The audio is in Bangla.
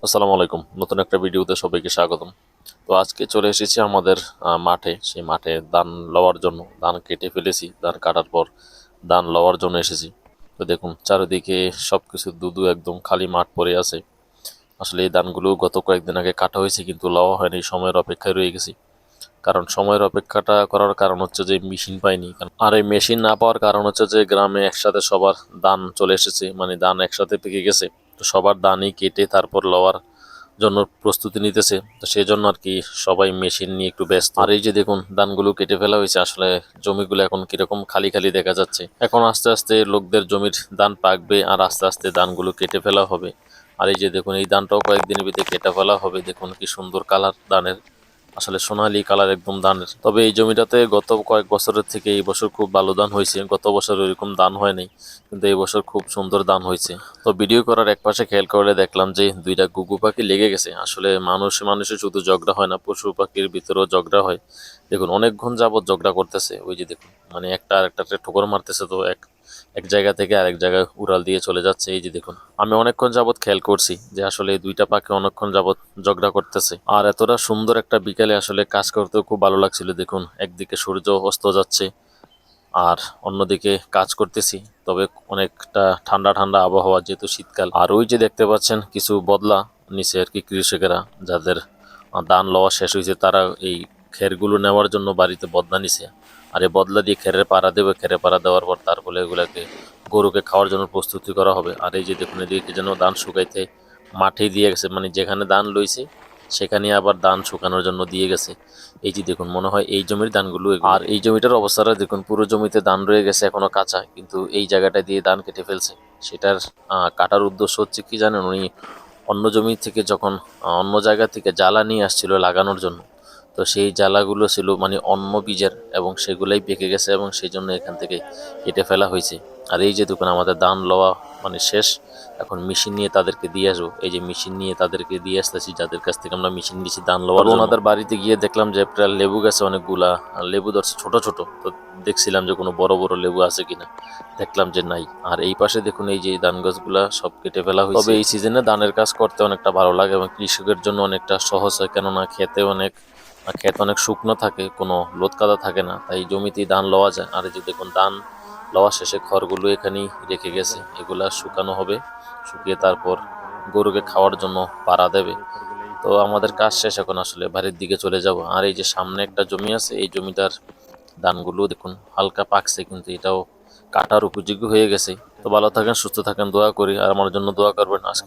আসসালামু আলাইকুম। নতুন একটা ভিডিওতে সবাইকে স্বাগতম। তো আজকে চলে এসেছি আমাদের মাঠে। সেই মাঠে ধান লওয়ার জন্য। ধান কেটে ফেলেছি, ধান কাটার পর ধান লওয়ার জন্য এসেছি। তো দেখুন চারিদিকে সবকিছু ধুধু, একদম খালি মাঠ পড়ে আছে। আসলে এই ধানগুলো গত কয়েকদিন আগে কাটা হয়েছে, কিন্তু লওয়া হয়নি, সময়ের অপেক্ষায় রয়ে গেছি। কারণ সময়ের অপেক্ষাটা করার কারণ হচ্ছে যে মেশিন পাইনি। আর এই মেশিন না পাওয়ার কারণ হচ্ছে যে গ্রামে একসাথে সবার ধান চলে এসেছে, মানে ধান একসাথে পেকে গেছে। তো সবার ধানই কেটে তারপর লওয়ার জন্য প্রস্তুতি নিতেছে। তো সেই জন্য আর কি সবাই মেশিন নিয়ে একটু ব্যস্ত। আর এই যে দেখুন ধানগুলো কেটে ফেলা হয়েছে, আসলে জমিগুলো এখন কিরকম খালি খালি দেখা যাচ্ছে। এখন আস্তে আস্তে লোকদের জমির ধান পাকবে, আর আস্তে আস্তে ধানগুলো কেটে ফেলা হবে। আর এই যে দেখুন এই ধানটাও কয়েকদিনের ভিতরে কেটে ফেলা হবে। দেখুন কি সুন্দর কালার ধানের, আসলে সোনালী কালার একদম ধানের। তবে এই জমিটাতে গত কয়েক বছরের থেকে এই বছর খুব ভালো ধান হয়েছে। গত বছর ওইরকম ধান হয় নাই, কিন্তু এই বছর খুব সুন্দর ধান হয়েছে। তো ভিডিও করার এক পাশে খেয়াল করলে দেখলাম যে দুইটা ঘুঘু পাখি লেগে গেছে। আসলে মানুষের শুধু ঝগড়া হয় না, পশু পাখির ভিতরেও ঝগড়া হয়। দেখুন অনেকক্ষণ যাবত ঝগড়া করতেছে। ওই যে দেখুন, মানে একটা আরেকটাকে ঠোকর মারতেছে। তো এক এক জায়গা থেকে আরেক জায়গায় উড়াল দিয়ে চলে যাচ্ছে। এই যে দেখুন, আমি অনেকক্ষণ যাবত খেয়াল করছি যে আসলে এই দুইটা পাখি অনেকক্ষণ যাবত ঝগড়া করতেছে। আর এতটা সুন্দর একটা বিকালে আসলে কাজ করতেও খুব ভালো লাগছিল। দেখুন একদিকে সূর্য অস্ত যাচ্ছে, আর অন্যদিকে কাজ করতেছি। তবে অনেকটা ঠান্ডা ঠান্ডা আবহাওয়া, যেহেতু শীতকাল। আর ওই যে দেখতে পাচ্ছেন কিছু বদলা নিচে আর কি কৃষকেরা, যাদের ধান লওয়া শেষ হয়েছে, তারা এই খেরগুলো নেওয়ার জন্য বাড়িতে বদলা নিছে। আর এই বদলা দিয়ে খেরের পাড়া দেবে, খেরে পাড়া দেওয়ার পর তারপরে এগুলাকে গরুকে খাওয়ার জন্য প্রস্তুতি করা হবে। আর এই যে দেখুন এদিকে যেন ধান শুকাইতে মাঠেই দিয়ে গেছে, মানে যেখানে ধান লইছে সেখানে আবার ধান শুকানোর জন্য দিয়ে গেছে। এই যে দেখুন, মনে হয় এই জমির ধানগুলো এগুলো। আর এই জমিটার অবস্থাটা দেখুন, পুরো জমিতে ধান রয়ে গেছে এখনো কাঁচা, কিন্তু এই জায়গাটা দিয়ে ধান কেটে ফেলছে। সেটার কাটার উদ্দেশ্য হচ্ছে কি জানেন, উনি অন্য জমি থেকে যখন অন্য জায়গা থেকে জ্বালা নিয়ে আসছিল লাগানোর জন্য, তো সেই জ্বালাগুলো ছিল মানে অন্য বীজের, এবং সেগুলাই পেকে গেছে, এবং সেই জন্য এখান থেকে কেটে ফেলা হয়েছে। আর এই যে দেখুন আমাদের ধান লওয়া মানে শেষ। এখন মেশিন নিয়ে তাদেরকে দিয়ে আসবো। এই যে মেশিন নিয়ে তাদেরকে দিয়ে আসতেছি, যাদের কাছ থেকে আমরা মেশিন নিয়েছি ধান লওয়ার জন্য। ওনাদের বাড়িতে গিয়ে দেখলাম যে একটা লেবু গাছে অনেকগুলা লেবু ধরছে ছোট ছোট। তো দেখছিলাম যে কোনো বড় বড় লেবু আছে কিনা, দেখলাম যে নাই। আর এই পাশে দেখুন এই যে ধান গাছগুলা সব কেটে ফেলা হয়েছে। তবে এই সিজনে ধানের কাজ করতে অনেকটা ভালো লাগে, এবং কৃষকের জন্য অনেকটা সহজ হয়, কেননা ক্ষেত অনেক শুকনো থাকে, কোনো লোদ কাদা থাকে না, তাই জমিতেই ধান লওয়া যায়। আর এই যে দেখুন ধান লওয়া শেষে খড়গুলো এখানেই রেখে গেছে, এগুলা শুকানো হবে। শুকিয়ে তারপর গরুকে খাওয়ার জন্য পাড়া দেবে। তো আমাদের কাজ শেষ, এখন আসলে বাড়ির দিকে চলে যাব। আর এই যে সামনে একটা জমি আছে, এই জমিটার ধানগুলো দেখুন হালকা পাকছে, কিন্তু এটাও কাটার উপযোগী হয়ে গেছে। তো ভালো থাকেন, সুস্থ থাকেন, দোয়া করি। আর আমার জন্য দোয়া করবেন। আজকে